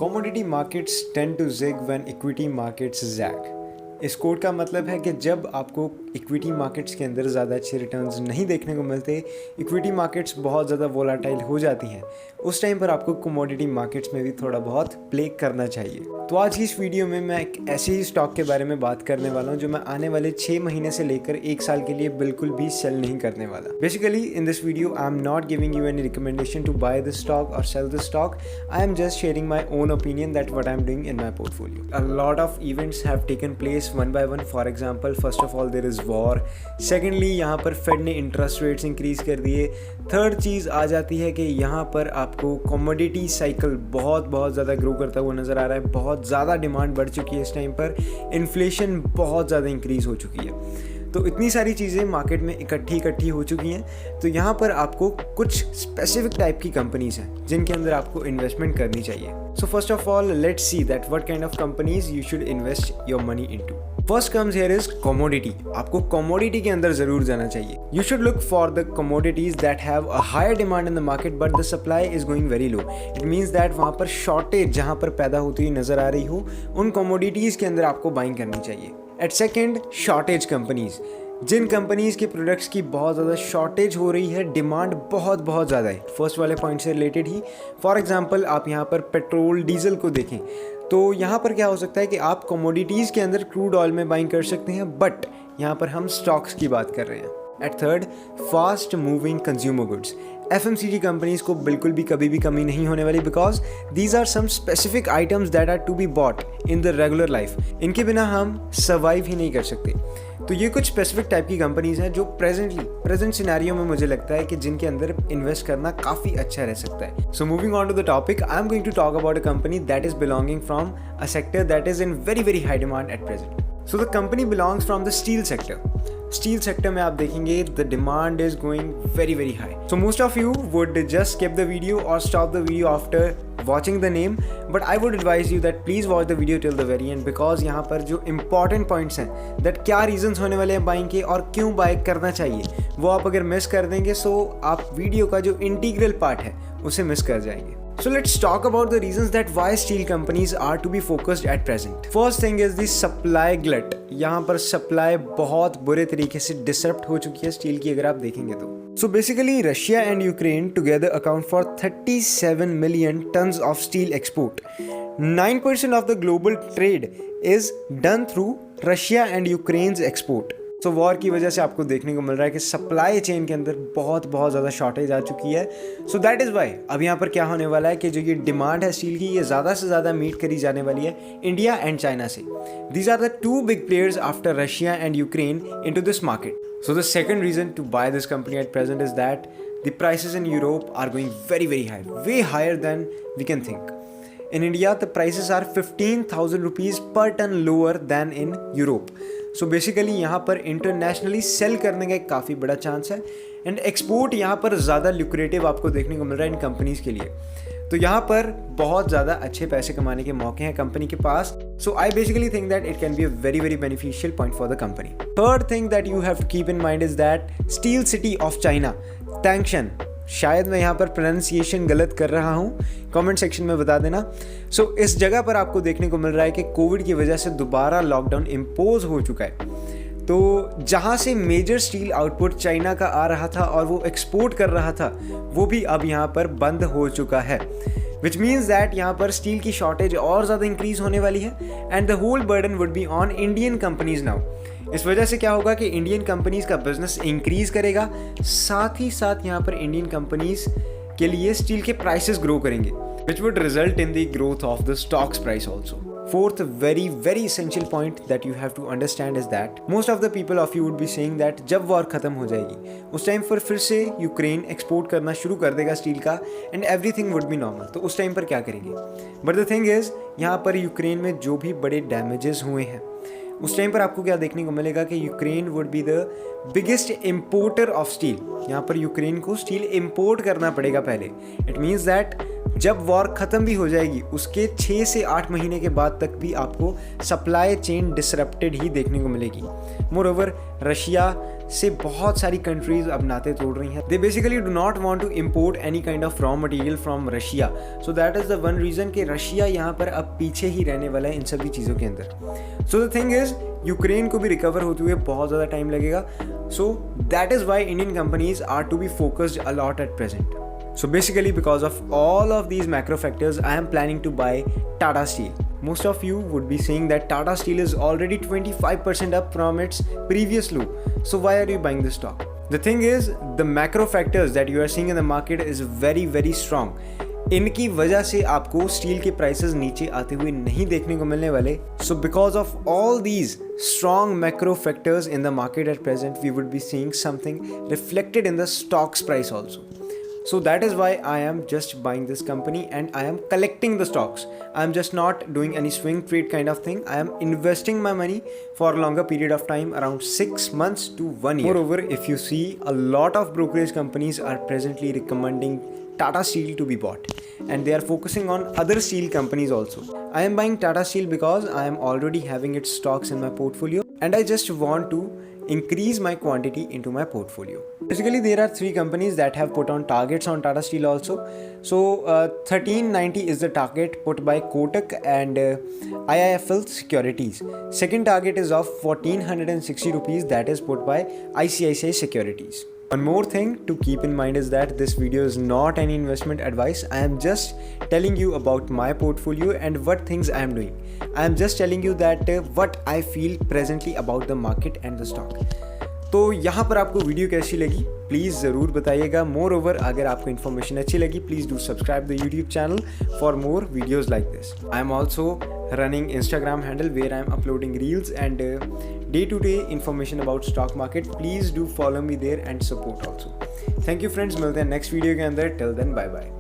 Commodity markets tend to zig when equity markets zag. इस code का मतलब है कि जब आपको इक्विटी मार्केट्स के अंदर ज़्यादा अच्छे रिटर्न्स नहीं देखने को मिलते, इक्विटी मार्केट्स बहुत ज़्यादा वोलाटाइल हो जाती हैं, उस टाइम पर आपको कमोडिटी मार्केट्स में भी थोड़ा बहुत प्ले करना चाहिए। तो आज की इस वीडियो में मैं एक ऐसे ही स्टॉक के बारे में बात करने वाला हूँ जो मैं आने वाले 6 महीने से लेकर 1 साल के लिए बिल्कुल भी सेल नहीं करने वाला। Basically in this video I am not giving you any recommendation to buy this stock और sell this stock. I am just sharing my own opinion that what I am doing in my portfolio. A lot of events have taken place one by one. For example, first of all there is war. Secondly, यहाँ पर fade ने interest rates increase कर दिए। Third चीज़ आ जाती है कि यहाँ पर आपको कमोडिटी साइकिल बहुत ज़्यादा ग्रो करता हुआ नज़र आ रहा है। बहुत ज़्यादा डिमांड बढ़ चुकी है इस टाइम पर। इन्फ्लेशन बहुत ज़्यादा इंक्रीज हो चुकी है। तो इतनी सारी चीज़ें मार्केट में इकट्ठी हो चुकी हैं। तो यहाँ पर आपको कुछ स्पेसिफिक टाइप की कंपनीज़ हैं जिनके अंदर आपको इन्वेस्टमेंट करनी चाहिए। So first of all let's see that what kind of companies you should invest your money into. First comes here is commodity. आपको कमोडिटी के अंदर जरूर जाना चाहिए। You should look for the commodities that have a higher demand in the market but the supply is going very low. It means that वहाँ पर shortage जहाँ पर पैदा होती हुई नजर आ रही हो, उन कमोडिटीज के अंदर आपको बाइंग करनी चाहिए। At second, shortage companies. जिन कंपनीज के प्रोडक्ट्स की बहुत ज़्यादा शॉर्टेज हो रही है, डिमांड बहुत ज़्यादा है, फर्स्ट वाले पॉइंट से रिलेटेड ही। फॉर एग्जांपल आप यहाँ पर पेट्रोल डीजल को देखें तो यहाँ पर क्या हो सकता है कि आप कमोडिटीज़ के अंदर क्रूड ऑयल में बाइंग कर सकते हैं, बट यहाँ पर हम स्टॉक्स की बात कर रहे हैं। At third, fast moving consumer goods. FMCG companies को बिल्कुल भी कभी भी कमी नहीं होने वाली, because these are some specific items that are to be bought in the regular life. इनके बिना हम सर्वाइव ही नहीं कर सकते। तो ये कुछ स्पेसिफिक टाइप की कंपनीज हैं जो प्रेजेंट सिनेरियो में मुझे लगता है कि जिनके अंदर इन्वेस्ट करना काफ़ी अच्छा रह सकता है। So moving on to the topic, I am going to talk about a company that is belonging from a sector that is in very high demand at present. So the company belongs from the steel sector. Steel sector में आप देखेंगे the demand is going very high. So most of you would just skip the video और stop the video after watching the name, but I would advise you that please watch the video till the very and, because यहाँ पर जो important points हैं that क्या reasons होने वाले हैं buying के और क्यों बाय करना चाहिए, वो आप अगर मिस कर देंगे सो आप वीडियो का जो इंटीग्रल पार्ट है उसे मिस कर जाएंगे। So let's talk about the reasons that why steel companies are to be focused at present. First thing is the supply glut. यहाँ पर सप्लाई बहुत बुरे तरीके से डिसरप्ट हो चुकी है स्टील की, अगर आप देखेंगे तो। So basically Russia and Ukraine together account for 37 million tons of steel export. 9% of the global trade is done through Russia and Ukraine's export. तो वॉर की वजह से आपको देखने को मिल रहा है कि सप्लाई चेन के अंदर बहुत ज़्यादा शॉर्टेज आ चुकी है। सो दैट इज़ वाई अब यहाँ पर क्या होने वाला है कि जो ये डिमांड है स्टील की, ये ज़्यादा से ज़्यादा मीट करी जाने वाली है इंडिया एंड चाइना से। These are the two big players after Russia and Ukraine into this market. So the second reason to buy this company at present is that the prices in Europe are going very high, way higher than we can think. In India, the prices are 15,000 rupees per ton lower than in Europe. So basically यहाँ पर internationally cell करने का एक काफ़ी बड़ा chance है and export यहाँ पर ज़्यादा ल्यूक्रेटिव आपको देखने को मिल रहा है इन कंपनीज़ के लिए। तो यहाँ पर बहुत ज़्यादा अच्छे पैसे कमाने के मौके हैं कंपनी के पास। So I basically think that it can be a very beneficial point for the company. Third thing that you have to keep in mind is that steel city of China Tangshan. शायद मैं यहाँ पर pronunciation गलत कर रहा हूँ, comment section में बता देना। सो इस जगह पर आपको देखने को मिल रहा है कि कोविड की वजह से दोबारा लॉकडाउन इम्पोज हो चुका है। तो जहाँ से मेजर स्टील आउटपुट चाइना का आ रहा था और वो एक्सपोर्ट कर रहा था, वो भी अब यहाँ पर बंद हो चुका है, विच मीन्स दैट यहाँ पर स्टील की शॉर्टेज और ज़्यादा इंक्रीज होने वाली है and the whole burden would be on Indian companies now. इस वजह से क्या होगा कि इंडियन कंपनीज का बिजनेस इंक्रीज करेगा, साथ ही साथ यहाँ पर इंडियन कंपनीज के लिए स्टील के प्राइसेस ग्रो करेंगे, which would result in the growth of the stocks price also. Fourth very essential point that you have to understand is that most of the people of you would be saying that जब war खत्म हो जाएगी उस time पर फिर से Ukraine export करना शुरू कर देगा स्टील का and everything would be normal. तो उस टाइम पर क्या करेंगे? बट द थिंग इज यहाँ पर यूक्रेन में जो भी बड़े डैमेजेस हुए हैं उस टाइम पर आपको क्या देखने को मिलेगा कि Ukraine would be the biggest importer of steel. यहाँ पर यूक्रेन को स्टील इम्पोर्ट करना पड़ेगा पहले। इट मीन्स दैट जब वॉर ख़त्म भी हो जाएगी उसके 6 से 8 महीने के बाद तक भी आपको सप्लाई चेन डिसरप्टेड ही देखने को मिलेगी। मोरओवर रशिया से बहुत सारी कंट्रीज अब नाते तोड़ रही हैं। They basically do not want to import any kind of raw material from Russia, so that is the one reason कि रशिया यहाँ पर अब पीछे ही रहने वाला है इन सभी चीज़ों के अंदर। So the thing is Ukraine को भी रिकवर होते हुए बहुत ज़्यादा टाइम लगेगा, so that is why Indian companies are to be focused a lot at present. So basically because of all of these macro factors, I am planning to buy Tata Steel. Most of you would be saying that Tata Steel is already 25% up from its previous low. So why are you buying this stock? The thing is, the macro factors that you are seeing in the market is very, very strong. इनकी वजह से आपको steel के prices नीचे आते हुए नहीं देखने को मिलने वाले. So because of all these strong macro factors in the market at present, we would be seeing something reflected in the stock's price also. So that is why I am just buying this company and I am collecting the stocks. I am just not doing any swing trade kind of thing. I am investing my money for a longer period of time, around 6 months to 1 year. Moreover, if you see, a lot of brokerage companies are presently recommending Tata Steel to be bought and they are focusing on other steel companies also. I am buying Tata Steel because I am already having its stocks in my portfolio and I just want to increase my quantity into my portfolio. Basically, there are 3 companies that have put on targets on Tata Steel also. So 1390 is the target put by Kotak and IIFL Securities. Second target is of 1460 rupees that is put by ICICI Securities. One more thing to keep in mind is that this video is not any investment advice. I am just telling you about my portfolio and what things I am doing. I am just telling you that what I feel presently about the market and the stock. तो यहाँ पर आपको video कैसी लगी please ज़रूर बताइएगा. More over अगर आपको इन्फॉर्मेशन अच्छी लगी please do subscribe the YouTube channel for more videos like this. I am also running Instagram handle where I am uploading reels and day to day information about stock market. Please do follow me there and support also. Thank you friends, मिलते हैं next video के अंदर. Till then bye bye.